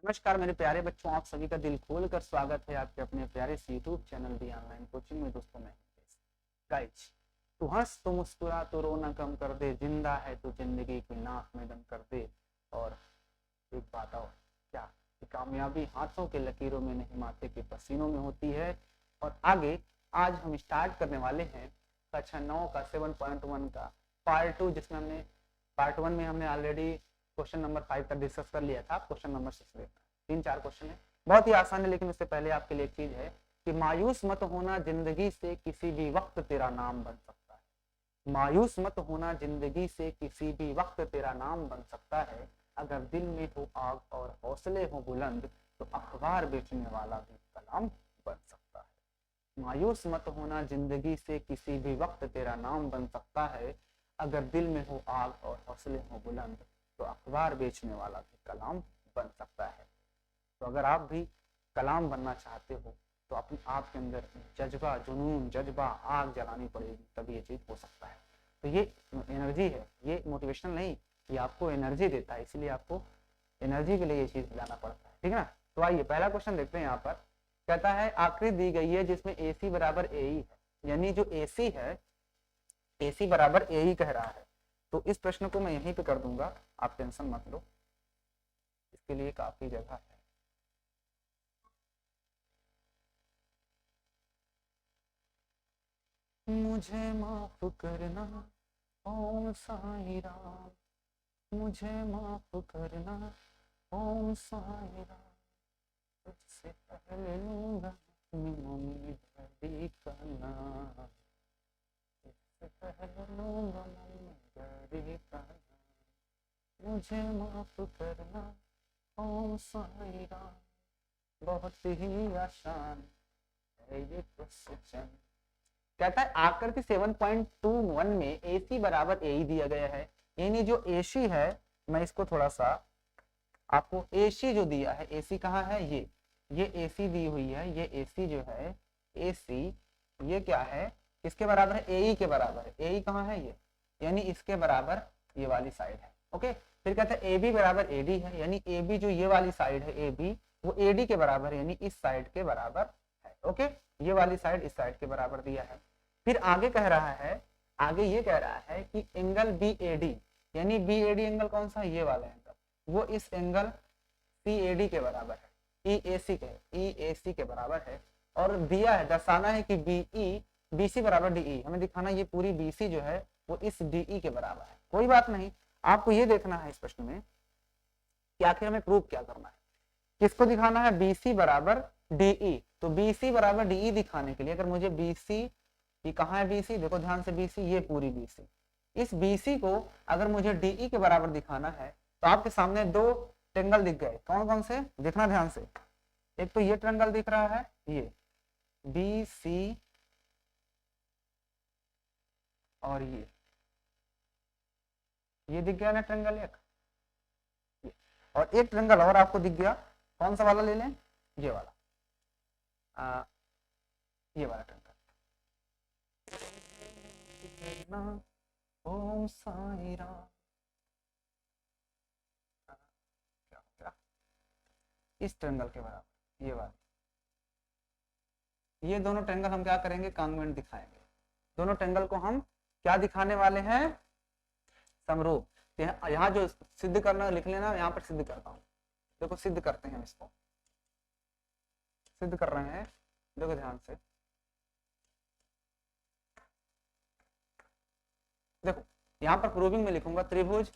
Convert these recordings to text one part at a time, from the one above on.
नमस्कार मेरे प्यारे बच्चों, आप सभी का दिल खोल कर स्वागत है आपके अपने प्यारे से यूट्यूब चैनल दी ऑनलाइन कोचिंग में। दोस्तों मैं गाइज, तू हंस तो मुस्कुरा तो रोना कम कर दे, जिंदा है तो जिंदगी की नाक में दम कर दे। और एक बात और, क्या कि कामयाबी हाथों के लकीरों में नहीं माथे के पसीनों में होती है। और आगे आज हम स्टार्ट करने वाले हैं कक्षा 9 का 7.1 का पार्ट 2, जिसमें हमने पार्ट 1 में हमने ऑलरेडी क्वेश्चन नंबर 5 तक डिस्कस कर लिया था। क्वेश्चन नंबर 6 देखना, 3-4 क्वेश्चन है, बहुत ही आसान है। लेकिन उससे पहले आपके लिए एक चीज है कि मायूस मत होना, जिंदगी से किसी भी वक्त तेरा नाम बन सकता है। मायूस मत होना, जिंदगी से किसी भी वक्त तेरा नाम बन सकता है। अगर दिल में हो आग और हौसले हो बुलंद, तो अखबार बेचने वाला भी कलम बन सकता है। मायूस मत होना, जिंदगी से किसी भी वक्त तेरा नाम बन सकता है। अगर दिल में हो आग और हौसले हो बुलंद, तो अखबार बेचने वाला भी कलाम बन सकता है। तो अगर आप भी कलाम बनना चाहते हो तो अपने आप के अंदर जज्बा, जुनून, जज्बा, आग जलानी पड़ेगी, तभी ये चीज हो सकता है। तो ये एनर्जी है, ये मोटिवेशनल नहीं, ये आपको एनर्जी देता है, इसलिए आपको एनर्जी के लिए ये चीज लाना पड़ता है। ठीक है ना। तो आइए पहला क्वेश्चन देखते हैं। यहाँ पर कहता है आकृति दी गई है जिसमें ए सी बराबर ए ई है, यानी जो ए सी है, ए सी बराबर ए ई कह रहा है। तो इस प्रश्न को मैं यहीं पे कर दूंगा, आप टेंशन मत लो, इसके लिए काफी जगह है। मुझे माफ करना ओम साई राम, मुझे माफ करना ओम साई राम, तुझसे पहले लूंगा अपनी मम्मी डैडी का नाम, तुझसे पहले लूंगा मम्मी डैडी का नाम, मुझे माफ करना ओम साई राम। बहुत ही आसान है ये क्वेश्चन। कहता है आकृति 7.21 में ए सी बराबर ए दिया गया है, यानी जो ए सी है, मैं इसको थोड़ा सा आपको ए सी जो दिया है, ए सी कहाँ है, ये ए सी दी हुई है, ये ए सी जो है ए सी, ये क्या है, किसके बराबर है, ए के बराबर है। ए कहाँ है, ये यानी इसके बराबर ये वाली साइड है। ओके, फिर कहता है ए बी बराबर ए डी है, यानी ए बी जो ये वाली साइड है ए बी, वो ए डी के बराबर है, यानी इस साइड के बराबर है। ओके, ये वाली साइड इस साइड के बराबर दिया है। फिर आगे कह रहा है, आगे ये कह रहा है कि एंगल बी ए डी, यानी बी ए डी एंगल कौन सा, ये वाला एंगल, वो इस एंगल सी ए डी के बराबर है, ई ए सी के बराबर है। और दिया है, दर्शाना है कि बी ई बी सी बराबर डी ई, हमें दिखाना ये पूरी बी सी जो है वो इस डी ई के बराबर है। कोई बात नहीं, आपको ये देखना है इस प्रश्न में कि आखिर हमें प्रूव क्या करना है, किसको दिखाना है, बी सी बराबर डी ई। तो बी सी बराबर डी ई दिखाने के लिए अगर मुझे बी सी, ये कहाँ है बी सी, देखो ध्यान से, बी सी ये पूरी बी सी, इस बी सी को अगर मुझे डी ई के बराबर दिखाना है तो आपके सामने दो ट्रेंगल दिख गए, कौन कौन से, देखना ध्यान से। एक तो ये ट्रेंगल दिख रहा है, ये बी सी, और ये दिख गया ना ट्रेंगल एक, और एक ट्रेंगल और आपको दिख गया, कौन सा वाला ले लें, ये वाला, ये वाला ट्रेंगल। ओम साई राम, क्या हो गया, इस ट्रेंगल के बराबर ये वाला। ये दोनों ट्रेंगल हम क्या करेंगे, कॉन्वेंट दिखाएंगे। दोनों ट्रेंगल को हम क्या दिखाने वाले हैं, समरूप। यहाँ जो सिद्ध करना लिख लेना, यहाँ पर सिद्ध करता हूँ। देखो सिद्ध करते हैं, इसको सिद्ध कर रहे हैं, देखो ध्यान से। देखो यहाँ पर प्रूविंग में लिखूंगा त्रिभुज,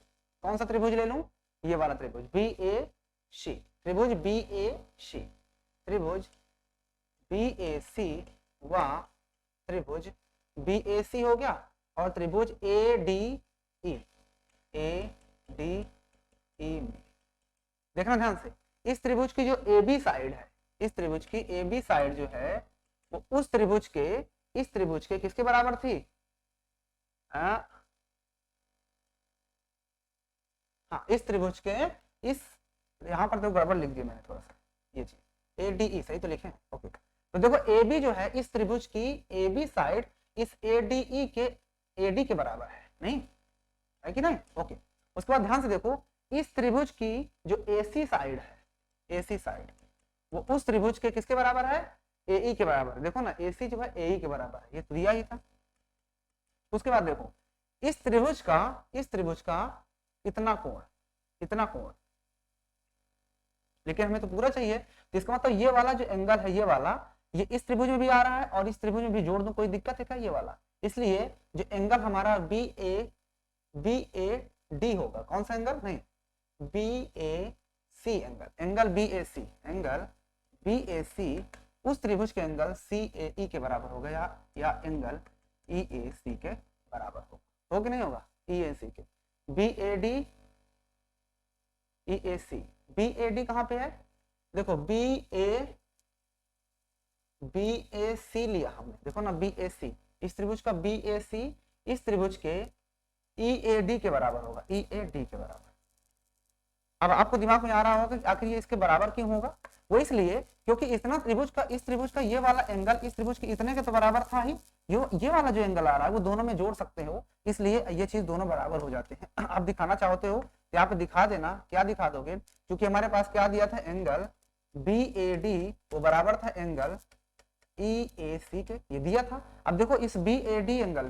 कौन सा त्रिभुज ले लूं, ये वाला त्रिभुज बी ए सी, त्रिभुज बी ए सी, त्रिभुज बी ए सी व त्रिभुज बी ए सी हो गया, और त्रिभुज ए डी ई, ए डी ई में देखना ध्यान से, इस त्रिभुज की जो ए बी साइड है, इस त्रिभुज की ए बी साइड जो है वो उस त्रिभुज के, इस त्रिभुज के किसके बराबर थी, हाँ इस त्रिभुज के, इस, यहाँ पर तो गड़बड़ लिख दिया मैंने थोड़ा सा, ये चीज ए डी ई सही तो लिखे, ओके। तो देखो ए बी जो है, इस त्रिभुज की ए बी साइड इस ए डी ई के, ए डी के बराबर है, नहीं है कि नहीं, ओके। उसके बाद ध्यान से देखो, इस त्रिभुज की जो ए सी साइड है, ए सी साइड वो उस त्रिभुज के किसके बराबर है, ए ई के बराबर। देखो ना ए सी जो है ए ई के बराबर है, ये तो दिया ही था। उसके बाद देखो इस त्रिभुज का इतना कोण, लेकिन हमें तो पूरा चाहिए, तो इसका मतलब ये वाला जो एंगल है ये वाला, ये इस त्रिभुज में भी आ रहा है और इस त्रिभुज में भी जोड़ दूं, कोई दिक्कत है क्या, ये वाला। इसलिए जो एंगल हमारा बी ए डी होगा, कौन सा एंगल, नहीं बी ए सी एंगल बी ए सी उस त्रिभुज के एंगल सी ए ई के बराबर होगा, या एंगल ई ए सी के बराबर होगा, हो कि नहीं होगा, ई ए सी के। B A D E A C, B A D कहां पे है, देखो बी ए सी लिया हमने, देखो ना बी ए सी, इस त्रिभुज का बी ए सी इस त्रिभुज के ई ए डी के बराबर होगा, ई ए डी के बराबर। अब आपको दिमाग में आ रहा होगा कि आखिर ये इसके बराबर क्यों होगा, वो इसलिए क्योंकि इतना इस त्रिभुज का ये वाला एंगल इस त्रिभुज के इतने के तो बराबर था ही, ये वाला जो एंगल आ रहा है वो दोनों में जोड़ सकते हो, इसलिए ये चीज दोनों बराबर हो जाते हैं। आप दिखाना चाहते हो तो यहाँ पे दिखा देना, क्या दिखा दोगे, क्योंकि हमारे पास क्या दिया था, एंगल बी ए डी वो बराबर था एंगल ई ए सी के, ये दिया था। अब देखो इस बी ए डी एंगल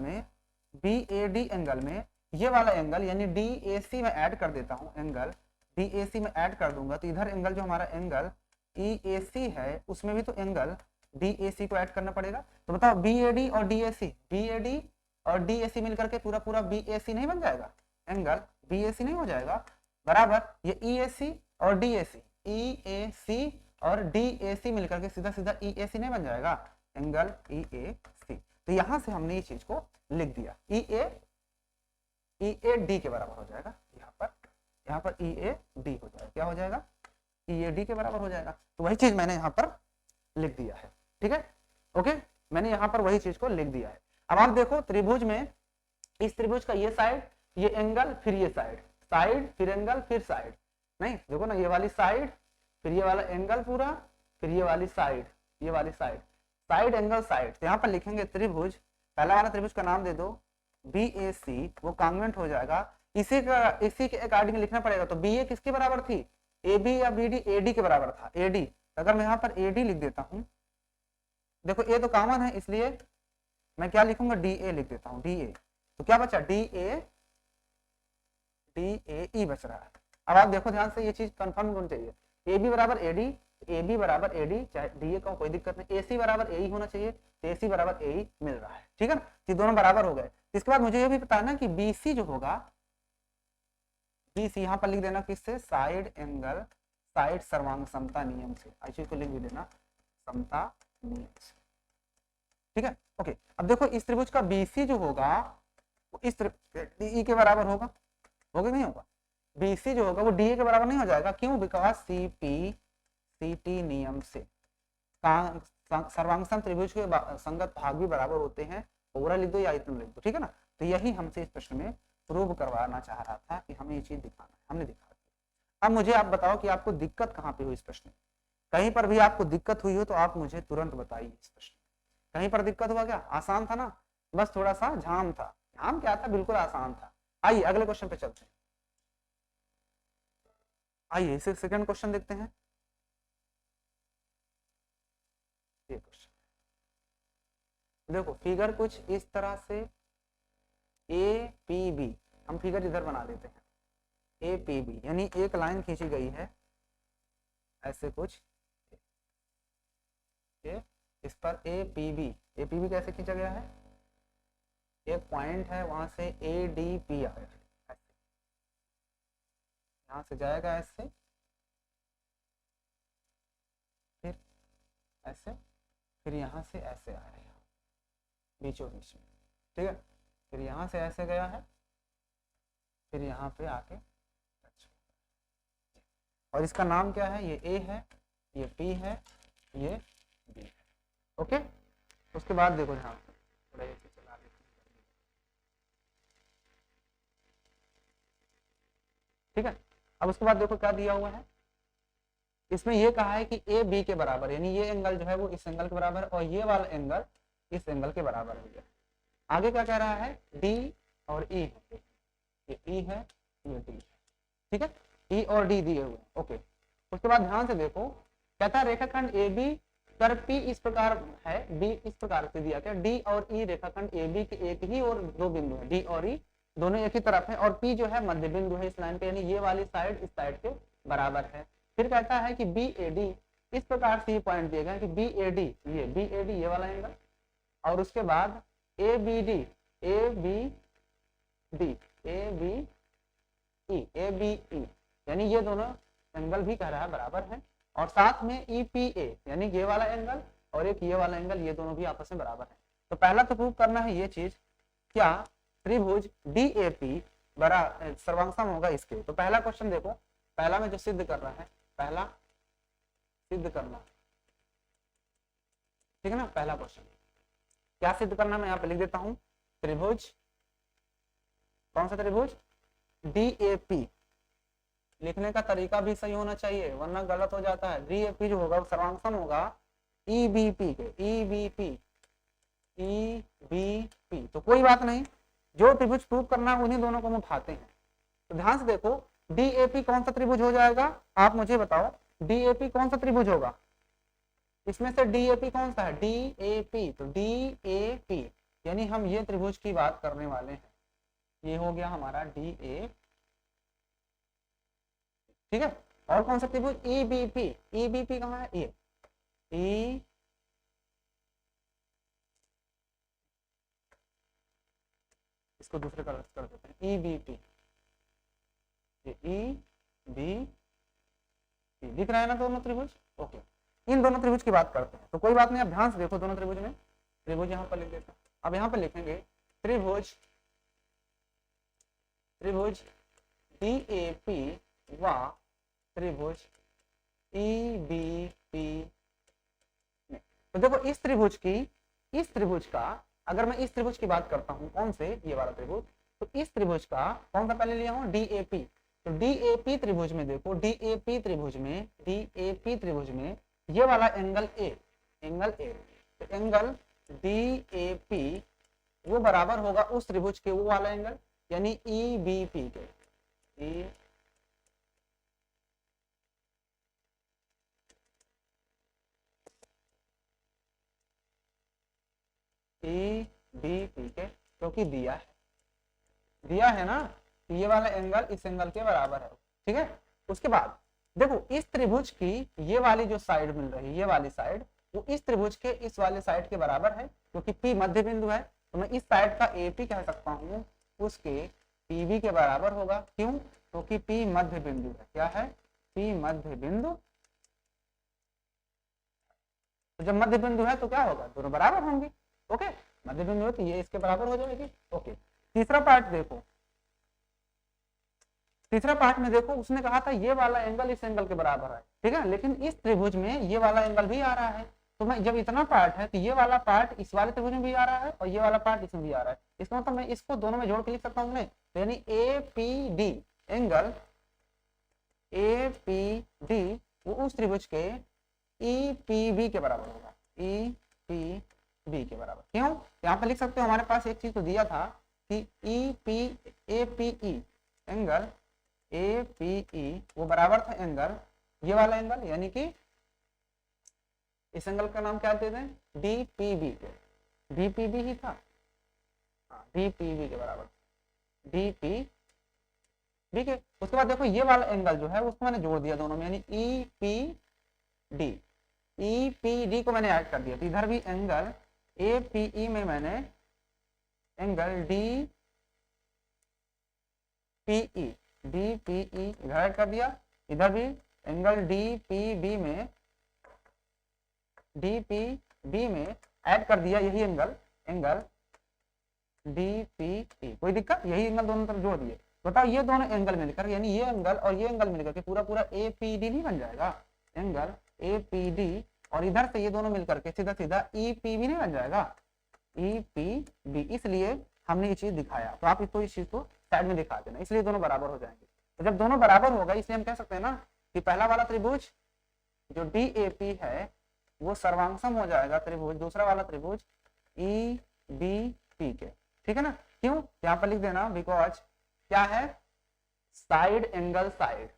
में ये वाला एंगल यानी डी ए सी में ऐड कर देता हूँ, एंगल डी ए सी में ऐड कर दूंगा, तो इधर एंगल जो हमारा एंगल ई ए सी है उसमें भी तो एंगल डी ए सी को ऐड करना पड़ेगा। तो बताओ बी ए डी और डी ए सी मिलकर के पूरा बी ए सी नहीं बन जाएगा, एंगल बी ए सी नहीं हो जाएगा, बराबर ये ई ए सी और D A C, E A सी और डी ए सी मिलकर के सीधा ई ए सी नहीं बन जाएगा, एंगल ई ए सी। तो यहां से हमने ये चीज को लिख दिया, ई ए डी के बराबर हो जाएगा, यहाँ पर ई ए डी हो जाएगा, क्या हो जाएगा, ई ए डी के बराबर हो जाएगा। तो वही चीज मैंने यहाँ पर लिख दिया है, ठीक है, ओके, मैंने यहाँ पर वही चीज को लिख दिया है। अब आप देखो त्रिभुज में, इस त्रिभुज का ये साइड, ये एंगल, फिर ये साइड फिर एंगल फिर साइड, नहीं देखो ना ये वाली साइड फिर ये वाला एंगल पूरा, फिर ये वाली साइड साइड एंगल साइड। तो यहाँ पर लिखेंगे त्रिभुज, पहला वाला त्रिभुज का नाम दे दो बी ए सी, वो कॉन्वेंट हो जाएगा, इसी के अकॉर्डिंग लिखना पड़ेगा। तो बी ए किसके बराबर थी, ए बी या बी डी, ए डी के बराबर था, ए डी। अगर मैं यहाँ पर ए डी लिख देता हूँ, देखो ए तो कॉमन है इसलिए मैं क्या लिखूंगा, डी ए लिख देता हूँ, डी ए। तो क्या बचा, डी ए ई बच रहा है। अब आप देखो ध्यान से, ये चीज कंफर्म होनी चाहिए, ए बी बराबर ए डी, ए बी बराबर ए डी, चाहे डी ए का कोई दिक्कत नहीं, ए सी बराबर ए ई होना चाहिए, तो ए सी बराबर ए ई मिल रहा है, ठीक है ना, ये दोनों बराबर हो गए। इसके बाद मुझे ये भी बताना कि बी सी जो होगा, बी सी यहाँ पर लिख देना किससे, साइड एंगल साइड सर्वांग समता नियम से, ऐसे को लिख भी देना समता नियम से, ठीक है, ओके। अब देखो इस त्रिभुज का बी सी जो होगा वो इस डी के बराबर होगा नहीं होगा, बी सी जो होगा वो डी ए के बराबर नहीं हो जाएगा, क्यों, because C P C T नियम से सर्वांग त्रिभुज के संगत भाग भी बराबर होते हैं, पूरा लिख दो या इतना लिख दो, ठीक है ना। तो यही हमसे इस प्रश्न में प्रूव करवाना चाह रहा था कि हमें ये चीज दिखाना है, हमने दिखा दिया। अब मुझे आप बताओ कि आपको दिक्कत कहाँ पे हुई इस प्रश्न में, कहीं पर भी आपको दिक्कत हुई हो तो आप मुझे तुरंत बताइए। इस प्रश्न कहीं पर दिक्कत हुआ क्या, आसान था ना, बस थोड़ा सा झाम था, झाम क्या था, बिल्कुल आसान था। आइए अगले क्वेश्चन पे चलते हैं, आइए सेकंड क्वेश्चन देखते हैं। ये क्वेश्चन देखो, फिगर कुछ इस तरह से ए पी बी, हम फिगर इधर बना देते हैं, ए पी बी यानी एक लाइन खींची गई है ऐसे कुछ, ये इस पर ए पी बी कैसे खींचा गया है, एक पॉइंट है वहां से ए डी पी आया, यहाँ से जाएगा ऐसे, फिर ऐसे, फिर यहाँ से ऐसे आया बीचों बीच में, ठीक है, फिर यहाँ से ऐसे गया है, फिर यहाँ पे आके और इसका नाम क्या है, ये ए है, ये पी है, ये बी है, ओके। उसके बाद देखो ध्यान से, थोड़ा ऐसे चला देते हैं, ठीक है। अब उसके बाद देखो क्या दिया हुआ है, इसमें ये कहा है कि ए बी के बराबर, यानी ये एंगल जो है वो इस एंगल के बराबर है और ये वाला एंगल इस एंगल के बराबर है। आगे क्या कह रहा है, डी और ई, ये ई है, ये डी है, ठीक है, ई और डी दिए हुए, ओके। उसके बाद ध्यान से देखो, कहता है रेखाखंड ए बी कर पी इस प्रकार है, बी इस प्रकार से दिया गया, डी और ई रेखाखंड ए बी के एक ही और दो बिंदु है, डी और ई दोनों एक ही तरफ है, और पी जो है मध्य बिंदु है इस लाइन पे, यानी ये वाली साइड इस साइड के बराबर है। फिर कहता है कि बी ए डी इस प्रकार से ये पॉइंट दिए गए कि बी ए डी, ये बी ए डी ये वाला एंगल, और उसके बाद A B D, A B D, A B E, A B E, यानी ये दोनों एंगल भी कह रहा है बराबर है, और साथ में ई पी ए यानी ये वाला एंगल और एक ये वाला एंगल, ये दोनों भी आपस में बराबर है। तो पहला तो प्रूव करना है ये चीज, क्या त्रिभुज डी ए पी बड़ा सर्वांगसम होगा इसके। तो पहला क्वेश्चन देखो, पहला में जो सिद्ध कर रहा है, पहला सिद्ध करना, ठीक है ना। पहला क्वेश्चन क्या सिद्ध करना, मैं यहाँ पे लिख देता हूं, त्रिभुज, कौन सा त्रिभुज, डी ए पी, लिखने का तरीका भी सही होना चाहिए वरना गलत हो जाता है। डी ए पी जो होगा वो सर्वांगसम होगा ई बी पी के, E B P, E B P. तो कोई बात नहीं, जो त्रिभुज प्रूव करना है उन्हीं दोनों को हम उठाते हैं। तो ध्यान से देखो, डी ए पी कौन सा त्रिभुज हो जाएगा, आप मुझे बताओ डी ए पी कौन सा त्रिभुज होगा, इसमें से डी ए पी कौन सा है, डी ए पी। तो डी ए पी यानी हम ये त्रिभुज की बात करने वाले हैं, ये हो गया हमारा डी ए, ठीक है। और कौन सा त्रिभुज, E B P, E B P कहाँ है, ये ई, इसको दूसरे कलर कर देते हैं, ई बी पी, ये ई बी पी दिख रहा है ना दोनों त्रिभुज, ओके। इन दोनों त्रिभुज की बात करते हैं, तो कोई बात नहीं, अब ध्यान से देखो दोनों त्रिभुज में, त्रिभुज यहाँ पर लिख देते हैं। अब यहाँ पर लिखेंगे त्रिभुज, त्रिभुज डी ए पी व त्रिभुज ई बी पी। तो देखो इस त्रिभुज की, इस त्रिभुज का, अगर मैं इस त्रिभुज की बात करता हूं, कौन से, ये वाला त्रिभुज, तो इस त्रिभुज का कौन सा पहले लिया हूं, डी ए पी। तो डी ए पी त्रिभुज में देखो, डी ए पी त्रिभुज में, डी ए पी त्रिभुज में ये वाला एंगल ए, एंगल ए, तो एंगल डी ए पी वो बराबर होगा उस त्रिभुज के वो वाला एंगल, यानी ई बी पी के, ई बी पी के, क्योंकि दिया है ना, ये वाला एंगल इस एंगल के बराबर है, ठीक है। उसके बाद देखो इस त्रिभुज की ये वाली जो साइड मिल रही है, ये वाली साइड, वो इस त्रिभुज के इस वाले साइड के बराबर है, क्योंकि P मध्य बिंदु है, तो मैं इस साइड का AP कह सकता हूँ उसके PB के बराबर होगा। क्यों, क्योंकि P मध्य बिंदु है, क्या है, P मध्य बिंदु। तो जब मध्य बिंदु है तो क्या होगा, दोनों बराबर होंगे, ओके। मध्य बिंदु है तो ये इसके बराबर हो जाएगी, ओके। तीसरा पार्ट देखो, तीसरा पार्ट में देखो उसने कहा था ये वाला एंगल इस एंगल के बराबर है, ठीक है, लेकिन इस त्रिभुज में ये वाला एंगल भी आ रहा है, तो मैं जब इतना पार्ट है तो ये वाला पार्ट इस वाले त्रिभुज में भी आ रहा है और ये वाला पार्ट इसमें भी आ रहा है, इसका मतलब मैं इसको दोनों में जोड़ के लिख सकता हूँ मैं, तो यानी A P D angle A P D वो उस त्रिभुज के ई पी बी के बराबर होगा, ई पी बी के बराबर। क्यों, यहाँ पे लिख सकते हो, हमारे पास एक चीज तो दिया था कि E P A P E angle A P E वो बराबर था एंगल ये वाला एंगल, यानी कि इस एंगल का नाम क्या देते हैं, डी पी बी के, डी पी बी ही था, डी पी बी के बराबर, डी पी बी के। उसके बाद देखो ये वाला एंगल जो है उसको मैंने जोड़ दिया दोनों में, यानी E P D, E P D को मैंने ऐड कर दिया, तो इधर भी एंगल ए पी ई में मैंने angle D P E, D P E इधर ऐड कर दिया, इधर भी एंगल डी पी बी में, डी पी बी में ऐड कर दिया यही angle, angle D P E. कोई दिक्कत, यही एंगल दोनों तरफ जोड़ दिए। बताओ ये दोनों एंगल मिलकर, यानी ये एंगल और ये एंगल मिलकर के पूरा पूरा ए पी डी नहीं बन जाएगा, एंगल ए पी डी, और इधर से ये दोनों मिलकर के सीधा सीधा ई पी बी नहीं बन जाएगा, ई पी बी। इसलिए हमने ये चीज दिखाया, तो आप इसको इस चीज को साइड में दिखा देना, इसलिए दोनों बराबर हो जाएंगे। तो जब दोनों बराबर होगा इसलिए हम कह सकते हैं ना कि पहला वाला त्रिभुज जो डी ए पी है वो सर्वांगसम हो जाएगा त्रिभुज, दूसरा वाला त्रिभुज ई बी पी के, ठीक है ना। क्यों, यहाँ पर लिख देना, बिकॉज क्या है, side angle side,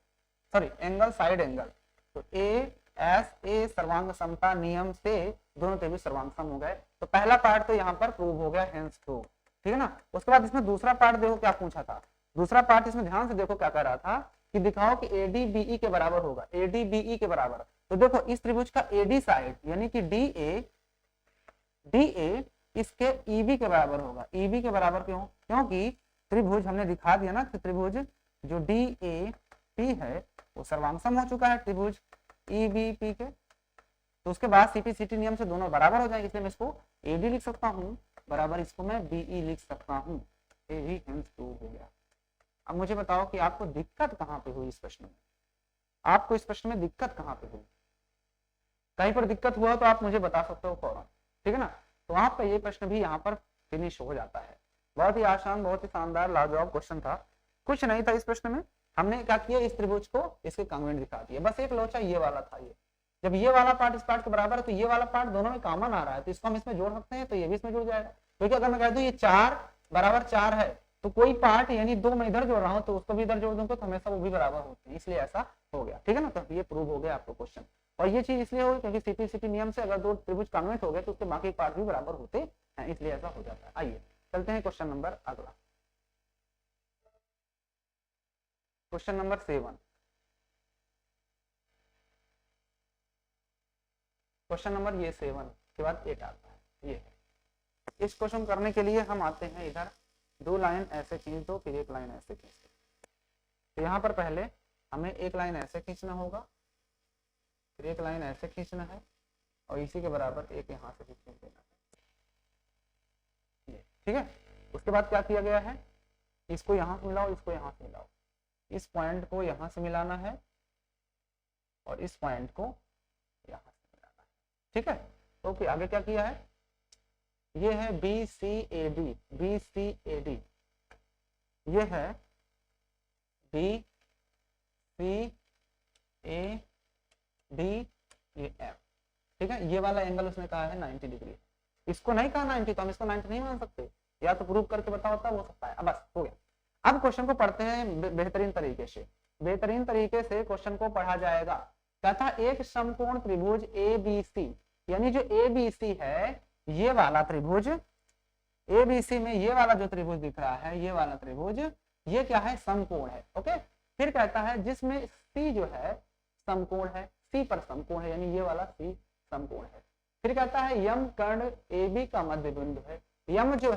sorry angle side angle, तो ए सर्वांग समता नियम से दोनों त्रिभुज सर्वांग सम हो गए। तो पहला पार्ट तो यहाँ पर प्रूव हो गया, हेंस प्रूव, ठीक है ना। उसके बाद इसमें दूसरा पार्ट देखो क्या पूछा था। दूसरा पार्ट इसमें ध्यान से देखो क्या कह रहा था कि दिखाओ कि एडी बीई के बराबर होगा, एडी बीई के बराबर। तो देखो इस त्रिभुज का एडी साइड यानी कि डी इसके ईबी के बराबर होगा। ईबी के बराबर क्यों? क्योंकि त्रिभुज हमने दिखा दिया ना कि त्रिभुज जो डी ए पी है वो सर्वांग सम हो चुका है त्रिभुज ईबीपी के। तो उसके बाद सीपी-सीटी नियम से दोनों बराबर हो जाएंगे, इसलिए मैं इसको एडी लिख सकता हूँ बराबर इसको मैं बीई लिख सकता हूँ। ये भी हेंस प्रूव हो गया। अब मुझे बताओ कि आपको दिक्कत कहाँ पे हुई इस प्रश्न में, आपको इस प्रश्न में दिक्कत कहाँ पे हुई? कहीं पर दिक्कत हुआ तो आप मुझे बता सकते हो फौरन, ठीक है ना। तो आपका ये प्रश्न भी यहाँ पर फिनिश हो जाता है। बहुत ही आसान, बहुत ही शानदार लाजवाब क्वेश्चन था। कुछ नहीं था इस प्रश्न में, हमने क्या किया, इस त्रिभुज को इसके कॉन्वेंट दिखा दिए, बस एक लोचा ये वाला था। ये जब ये वाला पार्ट इस पार्ट के बराबर है तो ये वाला पार्ट दोनों में कॉमन आ रहा है, तो इसको हम इसमें जोड़ सकते हैं, तो ये भी इसमें जुड़ जाएगा। क्योंकि अगर मैं कह दूं ये 4 बराबर 4 है तो कोई पार्ट यानी 2 मैं इधर जोड़ रहा हूँ तो उसको भी इधर जोड़ दूंगा तो हमेशा वो भी बराबर होते हैं, इसलिए ऐसा हो गया, ठीक है ना। तो ये प्रूव हो गया आपको क्वेश्चन। और ये चीज इसलिए होगी क्योंकि सीपी-सीटी नियम से अगर 2 त्रिभुज कॉन्वेंट हो गए तो उसके बाकी पार्ट भी बराबर होते हैं, इसलिए ऐसा हो जाता है। आइए चलते हैं क्वेश्चन नंबर अगला, क्वेश्चन नंबर 7। क्वेश्चन नंबर ये 7 के बाद 8 आता है। ये इस क्वेश्चन करने के लिए हम आते हैं इधर, 2 लाइन ऐसे खींच दो, फिर 1 लाइन ऐसे खींच दो। तो यहाँ पर पहले हमें 1 लाइन ऐसे खींचना होगा, फिर 1 लाइन ऐसे खींचना है और इसी के बराबर एक यहाँ से भी खींच देना है, ठीक है। उसके बाद क्या किया गया है, इसको यहाँ से मिलाओ, इसको यहाँ से मिलाओ, इस पॉइंट को यहाँ से मिलाना है और इस पॉइंट को यहाँ से मिलाना है, ठीक है। तो फिर आगे क्या किया है, ये है B C A D, B C A D, ये है बी सी ए डी, ये एफ, ठीक है। ये वाला एंगल उसने कहा है 90 डिग्री, इसको नहीं कहा 90, तो हम इसको 90 नहीं मान सकते, या तो प्रूव करके बताओ तब हो सकता है। अब बस हो गया। अब क्वेश्चन को पढ़ते हैं बेहतरीन तरीके से, बेहतरीन तरीके से क्वेश्चन को पढ़ा जाएगा। तथा एक समकोण त्रिभुज ए बी सी, यानी जो ए बी सी है ये वाला त्रिभुज, ए बी सी में ये वाला जो त्रिभुज दिख रहा है, ये वाला त्रिभुज ये क्या है, समकोण है, ओके। फिर कहता है जिसमें सी जो है समकोण है, सी पर समकोण है, यानी ये वाला सी समकोण है। फिर कहता है यम कर्ण ए बी का मध्य बिंदु है, यम जो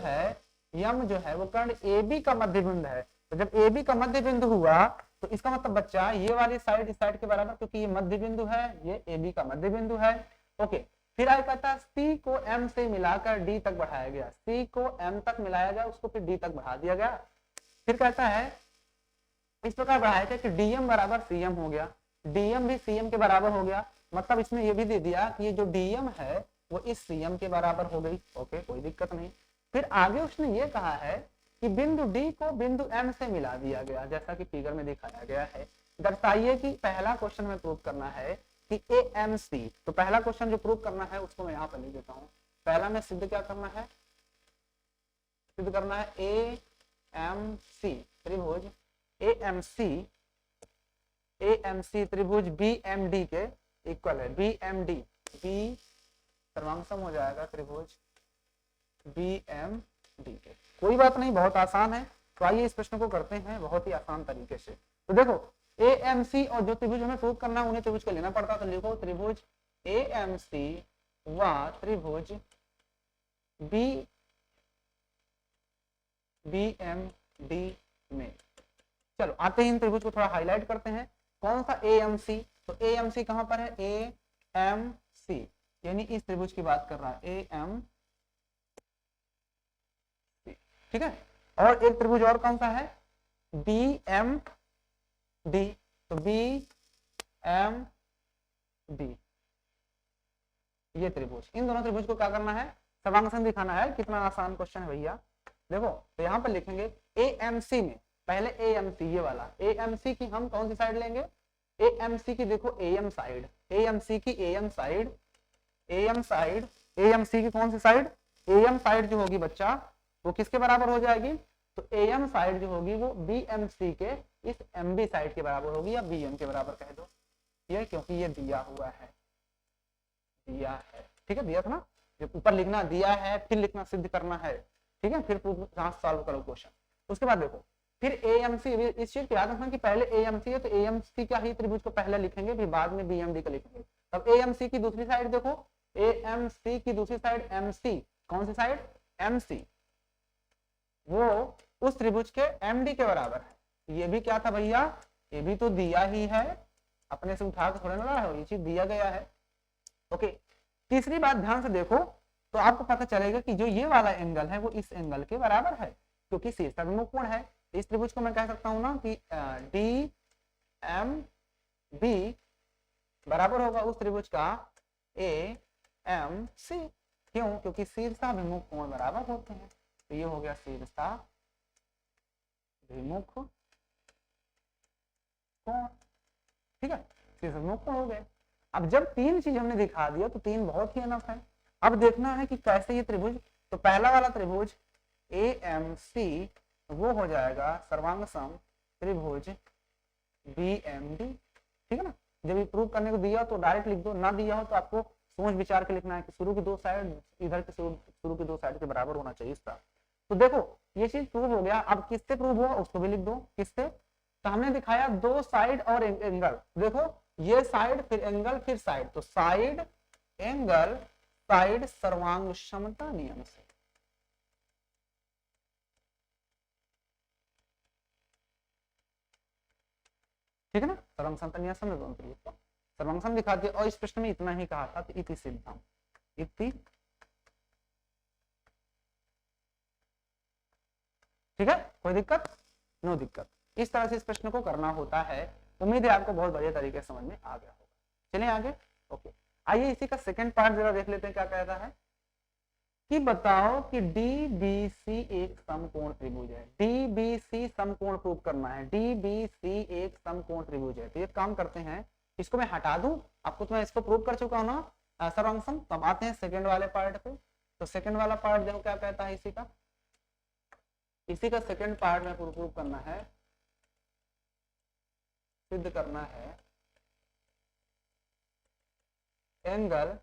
है वो कर्ण ए बी का मध्य बिंदु है। तो जब ए बी का मध्य बिंदु हुआ तो इसका मतलब बच्चा ये वाली साइड इस साइड के बराबर, क्योंकि ये मध्य बिंदु है, ये ए बी का मध्य बिंदु है, ओके। फिर आगे कहता है सी को एम से मिलाकर डी तक बढ़ाया गया, सी को एम तक मिलाया गया, उसको फिर डी तक बढ़ा दिया गया। फिर कहता है इस प्रकार बढ़ाया गया कि डीएम बराबर सीएम हो गया, डीएम भी सीएम के बराबर हो गया। मतलब इसमें ये भी दे दिया कि ये जो डीएम है वो इस सीएम के बराबर हो गई, ओके, कोई दिक्कत नहीं। फिर आगे उसने ये कहा है कि बिंदु डी को बिंदु एम से मिला दिया गया, जैसा कि फिगर में दिखाया गया है। दर्शाइए कि पहला क्वेश्चन में प्रूव करना है कि ए एम सी, तो पहला क्वेश्चन जो प्रूव करना है उसको मैं यहाँ पर लिख देता हूँ। पहला में सिद्ध क्या करना है, सिद्ध करना है ए एम सी त्रिभुज, ए एम सी त्रिभुज बी एम डी के इक्वल है, बी एम डी, बी सर्वांग सम हो जाएगा त्रिभुज बी एम डी के। कोई बात नहीं, बहुत आसान है। तो आइए इस प्रश्न को करते हैं बहुत ही आसान तरीके से। तो देखो ए एम सी और जो त्रिभुज हमें प्रूव करना है उन्हें त्रिभुज को लेना पड़ता, तो लिखो त्रिभुज ए एम सी व त्रिभुज बी एम डी में। चलो आते ही इन त्रिभुज को थोड़ा हाईलाइट करते हैं। कौन सा ए एम सी, तो ए एम सी कहां पर है, ए एम सी यानी इस त्रिभुज की बात कर रहा है, ए एम सी, ठीक है। और एक त्रिभुज और कौन सा है, बी एम डी, तो बी एम डी, ये त्रिभुज, इन दोनों त्रिभुज को क्या करना है, सर्वांग सम दिखाना है। कितना आसान क्वेश्चन है भैया। देखो तो यहाँ पर लिखेंगे ए एम सी में पहले ए एम सी, ये वाला ए एम सी की हम कौन सी साइड लेंगे, ए एम सी की देखो A M side, A M C की A M side, A M side, A M C की कौन सी साइड, ए एम साइड जो होगी बच्चा वो किसके बराबर हो जाएगी, तो ए एम साइड जो होगी वो बी एम सी के इस एम बी साइड के बराबर होगी, या बी एम के बराबर कह दो, ये क्योंकि ये दिया हुआ है, दिया है, ठीक है, दिया था ना, जब ऊपर लिखना दिया है फिर लिखना सिद्ध करना है, ठीक है, फिर सॉल्व करो क्वेश्चन। उसके बाद देखो फिर एएमसी, इस चीज को याद रखना कि पहले एएमसी है तो एएमसी का ही त्रिभुज को पहले लिखेंगे फिर बाद में बीएमडी का लिखेंगे। तब एएमसी की दूसरी साइड देखो, एएमसी की दूसरी साइड एमसी, कौन सी साइड, एमसी, वो उस त्रिभुज के एमडी के बराबर है। ये भी क्या था भैया, ये भी तो दिया ही है, अपने से उठा के थोड़ा ना है, ये चीज दिया गया है। ओके, तीसरी बात ध्यान से देखो तो आपको पता चलेगा कि जो ये वाला एंगल है वो इस एंगल के बराबर है क्योंकि शीर्षाभिमुख कोण है। इस त्रिभुज को मैं कह सकता हूं ना कि डी एम बी बराबर होगा उस त्रिभुज का ए एम सी। क्यों, क्योंकि शीर्षाभिमुख कोण बराबर होते हैं। तो ये हो गया शीर्षाभिमुख कोण, ठीक है, शीर्षाभिमुख कोण हो गए। अब जब तीन चीज हमने दिखा दिया तो तीन बहुत ही अनफ है। अब देखना है कि कैसे ये त्रिभुज, तो पहला वाला त्रिभुज ए एम सी वो हो जाएगा सर्वांग सम त्रिभुज बी एम डी, ठीक है ना। जब ये प्रूव करने को दिया तो डायरेक्ट लिख दो, ना दिया हो तो आपको सोच विचार के लिखना है कि शुरू की दो साइड इधर के शुरू की दो साइड के बराबर होना चाहिए इसका। तो देखो ये चीज प्रूव हो गया। अब किससे प्रूव हुआ उसको भी लिख दो, किससे, तो हमने दिखाया दो साइड और एंगल, देखो ये साइड फिर एंगल फिर साइड, तो साइड एंगल साइड सर्वांग समता नियम से। ठीक है ना, सर्वांग समता नियम समझ दो, सर्वांग सम दिखा दिया। और इस प्रश्न में इतना ही कहा था तो इति सिद्धम, इति, ठीक है, कोई दिक्कत, नो दिक्कत। इस तरह से इस प्रश्न को करना होता है। उम्मीद है आपको बहुत बढ़िया तरीके से समझ में आ गया होगा। चलिए आगे। ओके, आइए इसी का सेकंड पार्ट जरा देख लेते हैं क्या कहता है कि बताओ कि DBC एक समकोण त्रिभुज है। DBC समकोण प्रूव करना है, DBC एक समकोण त्रिभुज है। तो ये काम करते हैं, इसको मैं हटा दूं, आपको तो मैं इसको प्रूव कर चुका हूं ना सर्वांग सम। तब आते हैं सेकंड वाले पार्ट पे। तो सेकंड वाला पार्ट देखो क्या कहता है इसी का सेकंड पार्ट में प्रूव करना है, सिद्ध करना है एंगल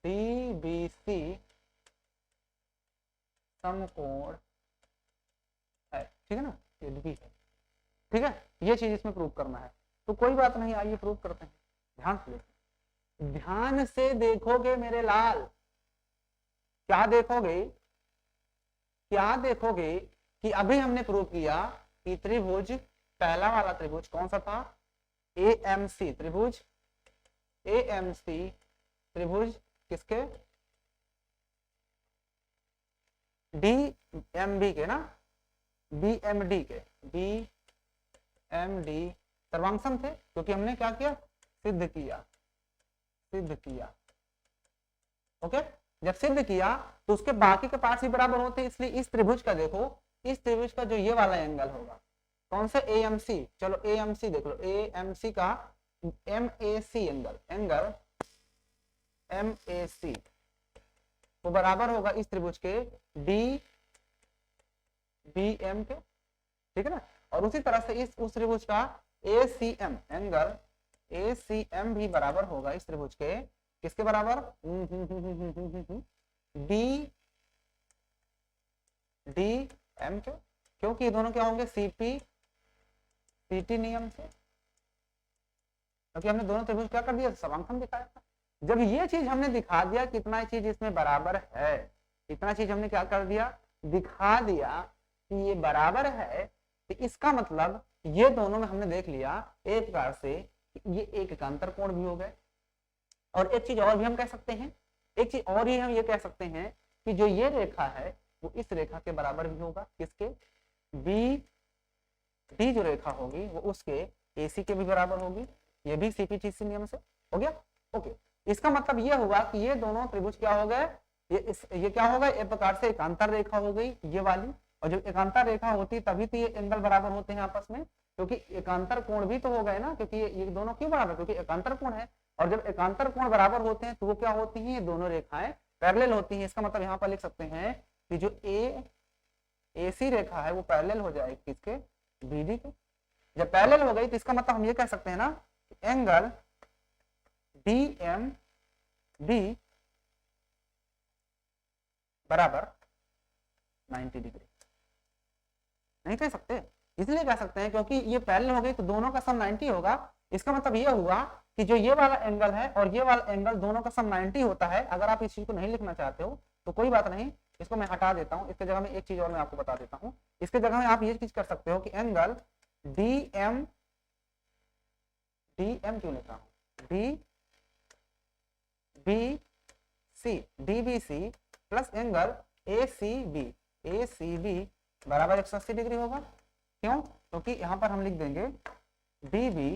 DBC समकोण है, ठीक है ना, ये भी है, ठीक है, ये चीज इसमें प्रूव करना है। तो कोई बात नहीं, आइए प्रूव करते हैं। ध्यान से देखो, ध्यान से देखोगे मेरे लाल, क्या देखोगे, क्या देखोगे कि अभी हमने प्रूव किया कि त्रिभुज, पहला वाला त्रिभुज कौन सा था, AMC त्रिभुज, AMC त्रिभुज किसके, DMB के ना, BMD के, BMD सर्वांग सम थे क्योंकि हमने क्या किया, सिद्ध किया, सिद्ध किया। ओके, जब सिद्ध किया तो उसके बाकी के पार्ट्स भी बराबर होते हैं, इसलिए इस त्रिभुज का देखो, इस त्रिभुज का जो ये वाला एंगल होगा कौन सा, AMC, चलो AMC देख लो, AMC का MAC एंगल, एंगल MAC वो बराबर होगा इस त्रिभुज के DBM के, ठीक है ना। और उसी तरह से इस उस त्रिभुज का ACM एंगल, ACM भी बराबर होगा इस त्रिभुज के, किसके बराबर, DM के, क्योंकि ये दोनों क्या होंगे, CT नियम से, क्योंकि हमने दोनों त्रिभुज क्या कर दिया, सर्वांग सम दिखाया था। जब ये चीज हमने दिखा दिया कितना चीज इसमें बराबर है, इतना चीज हमने क्या कर दिया, दिखा दिया कि ये बराबर है, तो इसका मतलब ये दोनों में हमने देख लिया एक प्रकार से ये एक एकांतर कोण भी हो गए। और एक चीज और भी हम कह सकते हैं, एक चीज और ही हम ये कह सकते हैं कि जो ये रेखा है वो इस रेखा के बराबर भी होगा, किसके, डी जो रेखा होगी वो उसके AC के भी बराबर होगी, ये भी CPTC नियम से हो गया। ओके, इसका मतलब ये हुआ कि ये दोनों त्रिभुज क्या हो गए, ये क्या होगा, एक प्रकार से एकांतर रेखा हो गई ये वाली। और जब एकांतर रेखा होती तभी तो ये एंगल बराबर होते हैं आपस में, क्योंकि एकांतर कोण भी तो हो गए ना, क्योंकि ये दोनों क्यों बराबर, क्योंकि एकांतर कोण है। और जब एकांतर कोण बराबर होते हैं तो वो क्या होती हैं, ये दोनों रेखाएं पैरेलल होती हैं। इसका मतलब यहाँ पर लिख सकते हैं कि जो AC रेखा है वो पैरेलल हो जाएगी किसके, BD के। जब पैरेलल हो गई तो इसका मतलब हम ये कह सकते हैं ना, एंगल डी एम बी बराबर 90 डिग्री। नहीं कह सकते, इसलिए कह सकते हैं क्योंकि ये पैरेलल हो गई तो दोनों का सम 90 होगा। इसका मतलब ये हुआ कि जो ये वाला एंगल है और ये वाला एंगल दोनों का सम 90 होता है। अगर आप इस चीज को नहीं लिखना चाहते हो तो कोई बात नहीं, इसको मैं हटा देता हूँ। इसके जगह में एक चीज और मैं आपको बता देता हूँ। इसके जगह में आप ये चीज कर सकते हो कि एंगल डी एम क्यों लिख रहा हूँ, D B C plus angle A C B बराबर 180 डिग्री होगा। क्यों? क्योंकि यहां पर हम लिख देंगे डी बी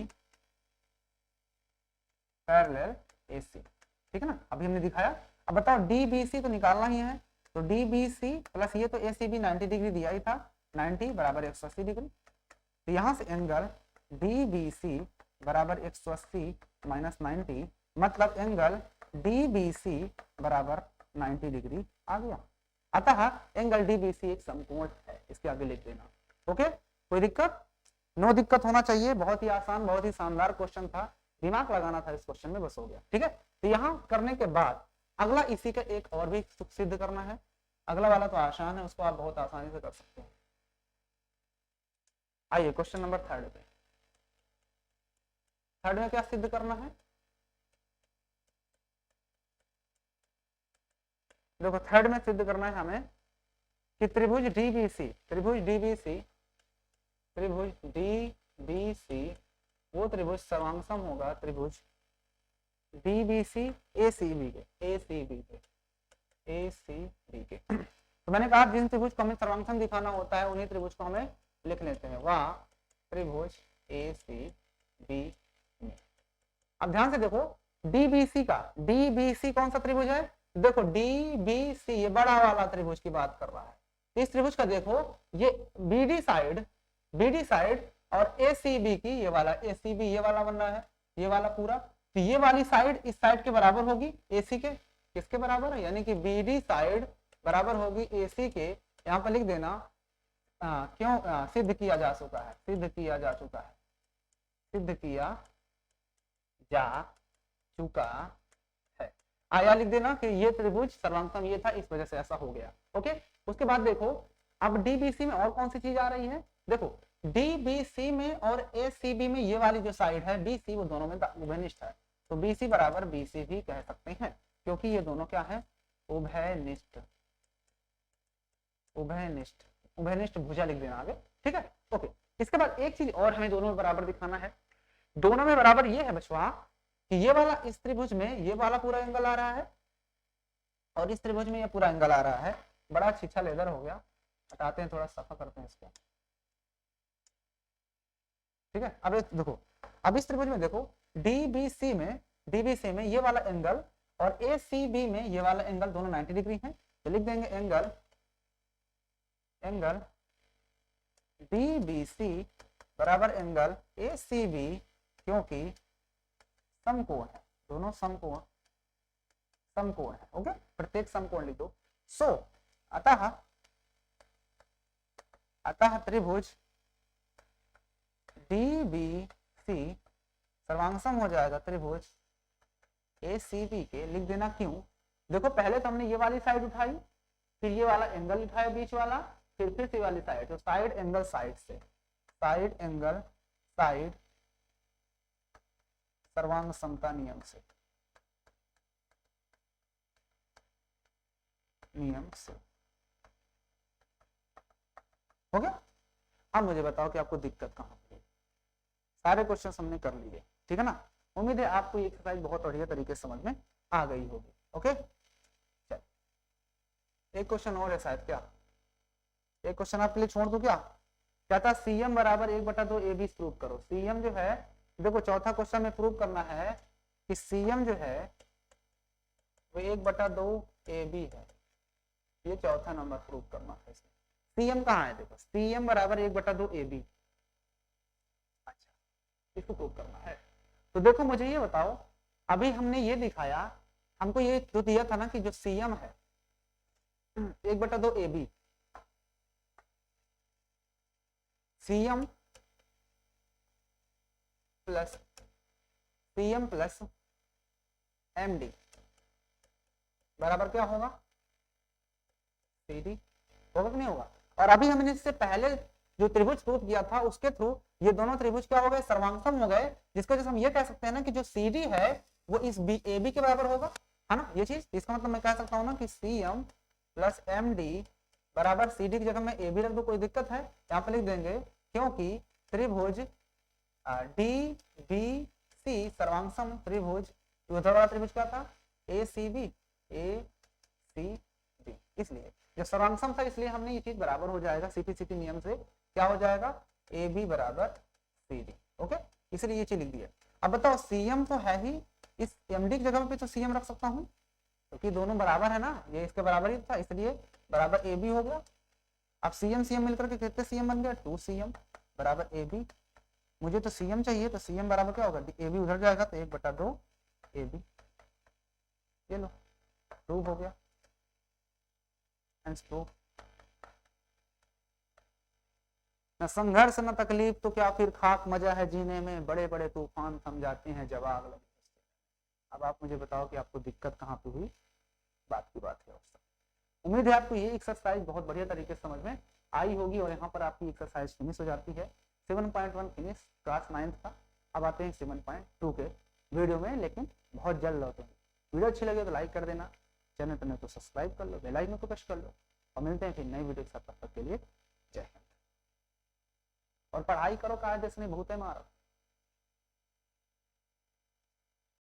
पैरेलल ए सी, ठीक है ना। अभी हमने दिखाया। अब बताओ डी बी सी तो निकालना ही है, तो डी बी सी प्लस ये तो ए सी बी 90 डिग्री दिया ही था, 90 बराबर 180 डिग्री। तो यहां से एंगल डी बी सी बराबर 180 माइनस 90, मतलब एंगल डी बी सी बराबर 90 डिग्री आ गया। अतः एंगल डी बी सी एक समकोण है, इसके आगे लिख देना। ओके, कोई दिक्कत? नो दिक्कत होना चाहिए। बहुत ही आसान, बहुत ही शानदार क्वेश्चन था, दिमाग लगाना था इस क्वेश्चन में, बस हो गया। ठीक है, तो यहाँ करने के बाद अगला इसी का एक और भी सिद्ध करना है। अगला वाला तो आसान है, उसको आप बहुत आसानी से कर सकते हैं। आइए क्वेश्चन नंबर थर्ड पे। थर्ड में क्या सिद्ध करना है? देखो थर्ड में सिद्ध करना है हमें कि त्रिभुज डीबीसी वो त्रिभुज सर्वांगसम होगा त्रिभुज डीबीसी एसीबी के। तो मैंने कहा जिन त्रिभुज को हमें सर्वांगसम दिखाना होता है उन्हीं त्रिभुज को हमें लिख लेते हैं, वह त्रिभुज एसीबी में। अब ध्यान से देखो डीबीसी कौन सा त्रिभुज है? देखो डीबीसी ये बड़ा वाला त्रिभुज की बात कर रहा है। इस त्रिभुज का देखो ये बीडी साइड और एसीबी की ये वाला एसीबी ये वाला बन रहा है, ये वाला पूरा। तो ये वाली साइड इस साइड के बराबर होगी एसी के। किसके बराबर है? यानी कि बीडी साइड बराबर होगी एसी के। यहाँ पर लिख देना क्यों सिद्ध किया जा चुका है। आया लिख देना कि ये त्रिभुज सर्वांगसम ये था, इस वजह से ऐसा हो गया। ओके, उसके बाद देखो अब डीबीसी में और कौन सी चीज आ रही है? देखो डीबीसी में और एसीबी में ये वाली जो साइड है बीसी वो दोनों में उभयनिष्ठ है, तो बीसी बराबर बीसी भी कह सकते हैं क्योंकि ये दोनों क्या है? उभयनिष्ठ भुजा लिख देना आगे। ठीक है, ओके। इसके बाद एक चीज और हमें दोनों में बराबर दिखाना है। दोनों में बराबर ये है बचवा कि ये वाला इस त्रिभुज में ये वाला पूरा एंगल आ रहा है और इस त्रिभुज में ये पूरा एंगल आ रहा है। बड़ा छीछा लेदर हो गया, हटाते हैं, थोड़ा सफा करते हैं इसको। ठीक है, अब देखो अब इस त्रिभुज में देखो डीबीसी में ये वाला एंगल और एसीबी में ये वाला एंगल दोनों 90 डिग्री हैं। तो लिख देंगे एंगल डीबीसी बराबर एंगल एसीबी, क्योंकि समकोण है, दोनों समकोण है। ओके, प्रत्येक समकोण लिख दो। सो अतः त्रिभुज डीबीसी सर्वांगसम हो जाएगा त्रिभुज एसीबी के। लिख देना क्यों? देखो पहले तो हमने ये वाली साइड उठाई, फिर ये वाला एंगल उठाया बीच वाला, फिर से वाली साइड, तो साइड एंगल साइड सर्वांग समता नियम से हो गया। अब मुझे बताओ कि आपको दिक्कत कहाँ पे? सारे क्वेश्चन हमने कर लिए, ठीक है ना। उम्मीद है आपको ये एक्सरसाइज बहुत बढ़िया तरीके से समझ में आ गई होगी। ओके, चल एक क्वेश्चन और है शायद, क्या एक क्वेश्चन आपके लिए छोड़ दूं क्या? कहता सीएम बराबर 1/2 AB प्रूव करो। सीएम जो है, देखो चौथा क्वेश्चन में प्रूव करना है कि सीएम जो है वो 1/2 AB है। ये चौथा नंबर प्रूव करना है। सीएम कहाँ है? देखो सीएम बराबर 1/2 AB। अच्छा, इसको प्रूव करना है। तो देखो मुझे ये बताओ, अभी हमने ये दिखाया, हमको ये जो दिया था ना कि जो सीएम है 1/2 AB, CM plus Cm plus Md बराबर क्या होगा, Cd, होगा कि नहीं होगा। और अभी हमने इससे पहले जो त्रिभुज प्रूव किया था उसके थ्रू ये दोनों त्रिभुज क्या हो गए, सर्वांगसम हो गए, जिसको जैसे हम ये कह सकते हैं ना कि जो CD है वो इस AB के बराबर होगा, है ना ये चीज। इसका मतलब मैं कह सकता हूँ ना कि Cm प्लस MD बराबर CD की जगह मैं AB रख दूं, कोई दिक्कत है, यहाँ पे लिख देंगे, क्योंकि त्रिभुज DBC सर्वांगसम त्रिभुज, उधर वाला त्रिभुज क्या था, ACB, इसलिए जब सर्वांगसम था इसलिए हमने ये चीज बराबर हो जाएगा, CP/CT नियम से क्या हो जाएगा, AB बराबर CD, ओके, इसलिए ये चीज लिख दिया। अब बताओ Cm तो है ही, इस MD की जगह पे तो Cm रख सकता हूँ क्योंकि दोनों बराबर है ना, ये इसके बराबर ही था इसलिए बराबर AB हो गया। अब Cm मिलकर के कितने Cm बन गया, 2Cm बराबर AB। मुझे तो Cm चाहिए तो Cm बराबर क्या होगा, AB उधर जाएगा तो 1/2 AB, ये लो प्रूव हो गया। न संघर्ष न तकलीफ तो क्या फिर खाक मजा है जीने में, बड़े बड़े तूफान थम जाते हैं जब आग लगे। अब आप मुझे बताओ कि आपको दिक्कत कहाँ पे हुई, बात की बात है। उम्मीद है आपको ये एक्सरसाइज बहुत बढ़िया तरीके से समझ में आई होगी और यहाँ पर आपकी एक्सरसाइज फिनिश हो जाती है। 7.1 फिनिश क्लास 9th का। अब आते हैं 7.2 के वीडियो में, लेकिन बहुत जल्द लौटेंगे। वीडियो अच्छी लगे तो लाइक कर देना, चैनल पर नहीं तो सब्सक्राइब कर लो, बेल आइकन को प्रेस कर लो और मिलते हैं फिर नई वीडियो के साथ। तब तक के लिए जय हिंद। और पढ़ाई करो, कायदे से नहीं भूते मारो।